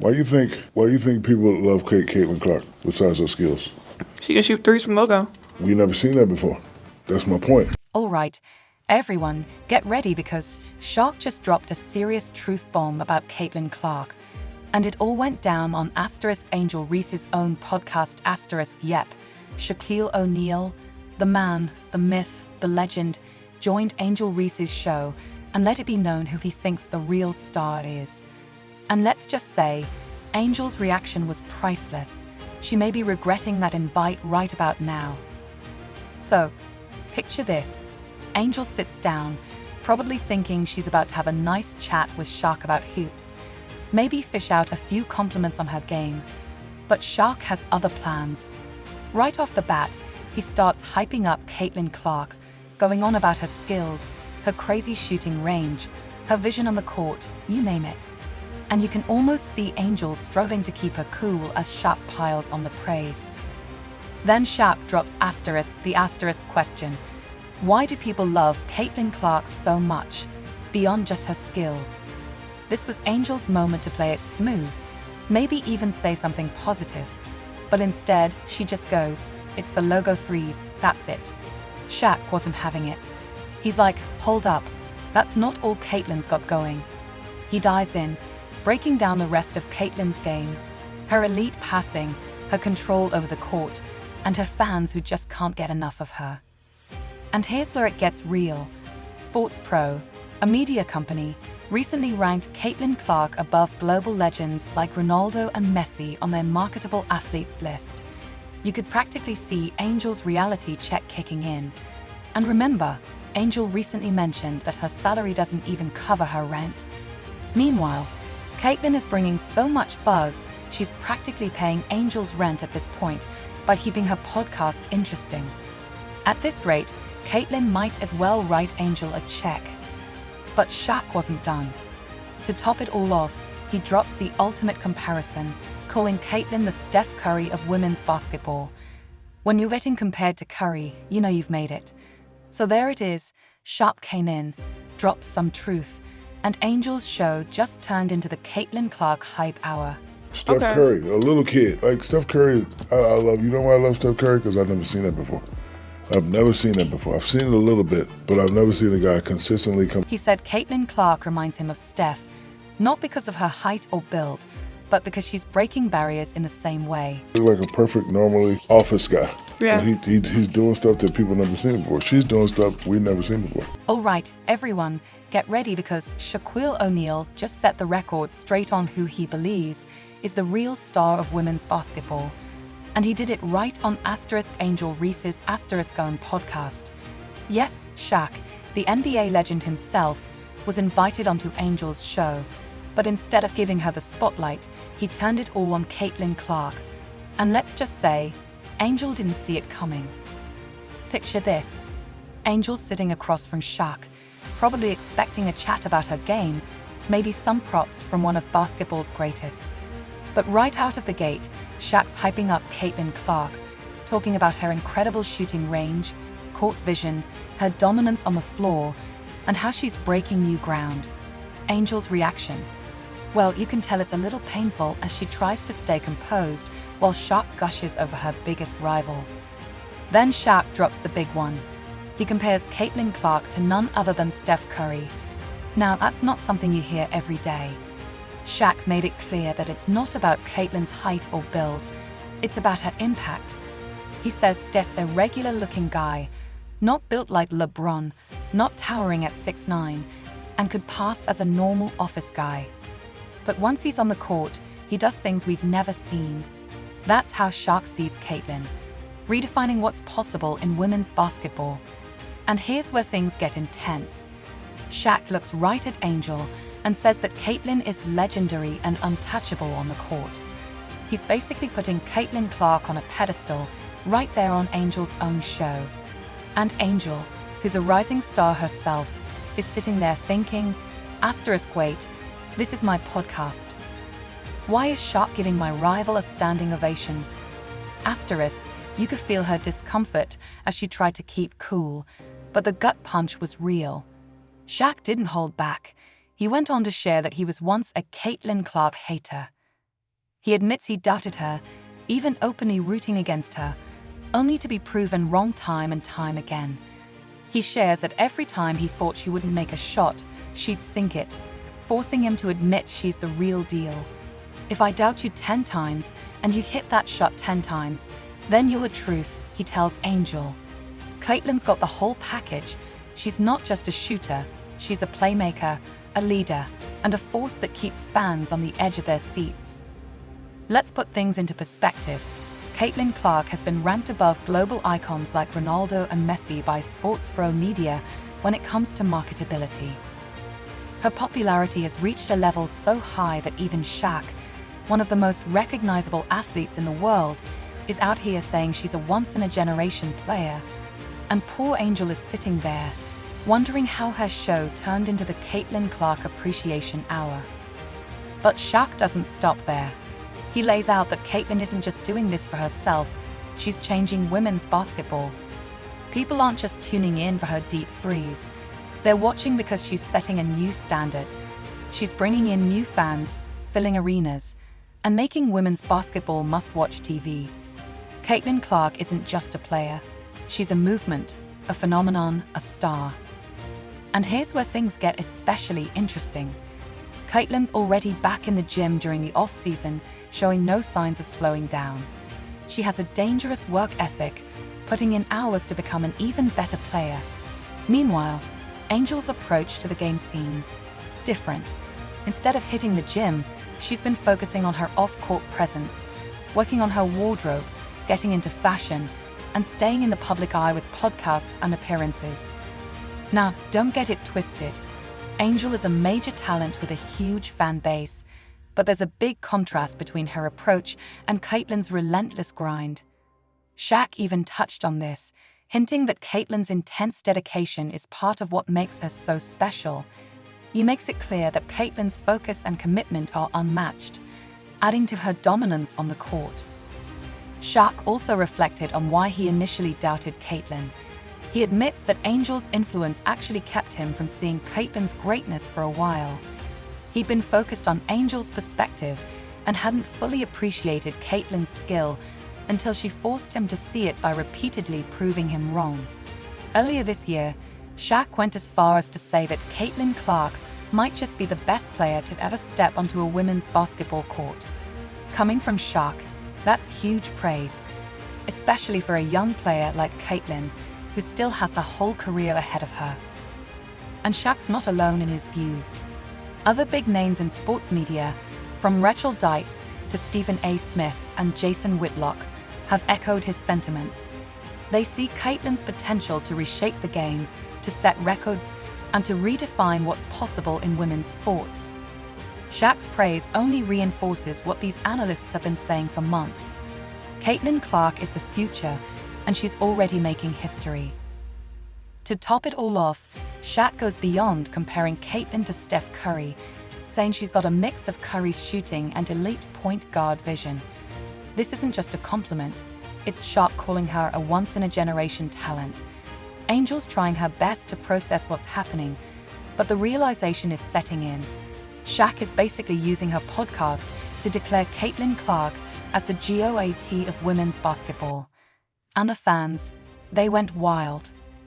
Why you think people love Caitlin Clark besides her skills? She can shoot threes from logo. We never seen that before. That's my point. All right, everyone, get ready because Shaq just dropped a serious truth bomb about Caitlin Clark. And it all went down on Angel Reese's own podcast Yep. Shaquille O'Neal, the man, the myth, the legend, joined Angel Reese's show and let it be known who he thinks the real star is. And let's just say, Angel's reaction was priceless. She may be regretting that invite right about now. So, picture this. Angel sits down, probably thinking she's about to have a nice chat with Shaq about hoops. Maybe fish out a few compliments on her game. But Shaq has other plans. Right off the bat, he starts hyping up Caitlin Clark, going on about her skills, her crazy shooting range, her vision on the court, you name it. And you can almost see Angel struggling to keep her cool as Shaq piles on the praise. Then Shaq drops the question. Why do people love Caitlin Clark so much, beyond just her skills? This was Angel's moment to play it smooth, maybe even say something positive. But instead, she just goes, it's the logo threes, that's it. Shaq wasn't having it. He's like, hold up, that's not all Caitlin's got going. He dives in, breaking down the rest of Caitlin's game, her elite passing, her control over the court, and her fans who just can't get enough of her. And here's where it gets real. Sports Pro, a media company, recently ranked Caitlin Clark above global legends like Ronaldo and Messi on their marketable athletes list. You could practically see Angel's reality check kicking in. And remember, Angel recently mentioned that her salary doesn't even cover her rent. Meanwhile, Caitlin is bringing so much buzz, she's practically paying Angel's rent at this point by keeping her podcast interesting. At this rate, Caitlin might as well write Angel a check. But Shaq wasn't done. To top it all off, he drops the ultimate comparison, calling Caitlin the Steph Curry of women's basketball. When you're getting compared to Curry, you know you've made it. So there it is, Shaq came in, dropped some truth, and Angel's show just turned into the Caitlin Clark hype hour. Steph Curry, a little kid. Like Steph Curry, I love, you know why I love Steph Curry? Because I've never seen that before. I've never seen that before. I've seen it a little bit, but I've never seen a guy consistently come. He said Caitlin Clark reminds him of Steph, not because of her height or build, but because she's breaking barriers in the same way. He's like a perfect, normally office guy. Yeah. But he's doing stuff that people never seen before. She's doing stuff we've never seen before. All right, everyone, get ready because Shaquille O'Neal just set the record straight on who he believes is the real star of women's basketball. And he did it right on Angel Reese's own podcast. Yes, Shaq, the NBA legend himself, was invited onto Angel's show, but instead of giving her the spotlight, he turned it all on Caitlin Clark. And let's just say, Angel didn't see it coming. Picture this, Angel sitting across from Shaq, probably expecting a chat about her game, maybe some props from one of basketball's greatest. But right out of the gate, Shaq's hyping up Caitlin Clark, talking about her incredible shooting range, court vision, her dominance on the floor, and how she's breaking new ground. Angel's reaction? Well, you can tell it's a little painful as she tries to stay composed while Shaq gushes over her biggest rival. Then Shaq drops the big one. He compares Caitlin Clark to none other than Steph Curry. Now, that's not something you hear every day. Shaq made it clear that it's not about Caitlin's height or build, it's about her impact. He says Steph's a regular-looking guy, not built like LeBron, not towering at 6'9", and could pass as a normal office guy. But once he's on the court, he does things we've never seen. That's how Shaq sees Caitlin, redefining what's possible in women's basketball. And here's where things get intense. Shaq looks right at Angel and says that Caitlin is legendary and untouchable on the court. He's basically putting Caitlin Clark on a pedestal right there on Angel's own show. And Angel, who's a rising star herself, is sitting there thinking, wait, this is my podcast. Why is Shaq giving my rival a standing ovation? You could feel her discomfort as she tried to keep cool, but the gut punch was real. Shaq didn't hold back. He went on to share that he was once a Caitlin Clark hater. He admits he doubted her, even openly rooting against her, only to be proven wrong time and time again. He shares that every time he thought she wouldn't make a shot, she'd sink it, forcing him to admit she's the real deal. "If I doubt you 10 times and you hit that shot 10 times, then you're the truth," he tells Angel. Caitlyn's got the whole package. She's not just a shooter, she's a playmaker, a leader, and a force that keeps fans on the edge of their seats. Let's put things into perspective. Caitlin Clark has been ranked above global icons like Ronaldo and Messi by sports bro media when it comes to marketability. Her popularity has reached a level so high that even Shaq, one of the most recognizable athletes in the world, is out here saying she's a once-in-a-generation player. And poor Angel is sitting there, wondering how her show turned into the Caitlin Clark Appreciation Hour. But Shaq doesn't stop there. He lays out that Caitlin isn't just doing this for herself, she's changing women's basketball. People aren't just tuning in for her deep threes. They're watching because she's setting a new standard. She's bringing in new fans, filling arenas, and making women's basketball must-watch TV. Caitlin Clark isn't just a player. She's a movement, a phenomenon, a star. And here's where things get especially interesting. Caitlyn's already back in the gym during the off-season, showing no signs of slowing down. She has a dangerous work ethic, putting in hours to become an even better player. Meanwhile, Angel's approach to the game seems different. Instead of hitting the gym, she's been focusing on her off-court presence, working on her wardrobe, getting into fashion, and staying in the public eye with podcasts and appearances. Now, don't get it twisted. Angel is a major talent with a huge fan base, but there's a big contrast between her approach and Caitlyn's relentless grind. Shaq even touched on this, hinting that Caitlyn's intense dedication is part of what makes her so special. He makes it clear that Caitlyn's focus and commitment are unmatched, adding to her dominance on the court. Shaq also reflected on why he initially doubted Caitlyn. He admits that Angel's influence actually kept him from seeing Caitlyn's greatness for a while. He'd been focused on Angel's perspective and hadn't fully appreciated Caitlyn's skill until she forced him to see it by repeatedly proving him wrong. Earlier this year, Shaq went as far as to say that Caitlin Clark might just be the best player to ever step onto a women's basketball court. Coming from Shaq, that's huge praise, especially for a young player like Caitlyn, who still has a whole career ahead of her. And Shaq's not alone in his views. Other big names in sports media, from Rachel Deitz to Stephen A. Smith and Jason Whitlock, have echoed his sentiments. They see Caitlyn's potential to reshape the game, to set records, and to redefine what's possible in women's sports. Shaq's praise only reinforces what these analysts have been saying for months. Caitlin Clark is the future, and she's already making history. To top it all off, Shaq goes beyond comparing Caitlyn to Steph Curry, saying she's got a mix of Curry's shooting and elite point guard vision. This isn't just a compliment, it's Shaq calling her a once-in-a-generation talent. Angel's trying her best to process what's happening, but the realization is setting in. Shaq is basically using her podcast to declare Caitlin Clark as the GOAT of women's basketball. And the fans, they went wild.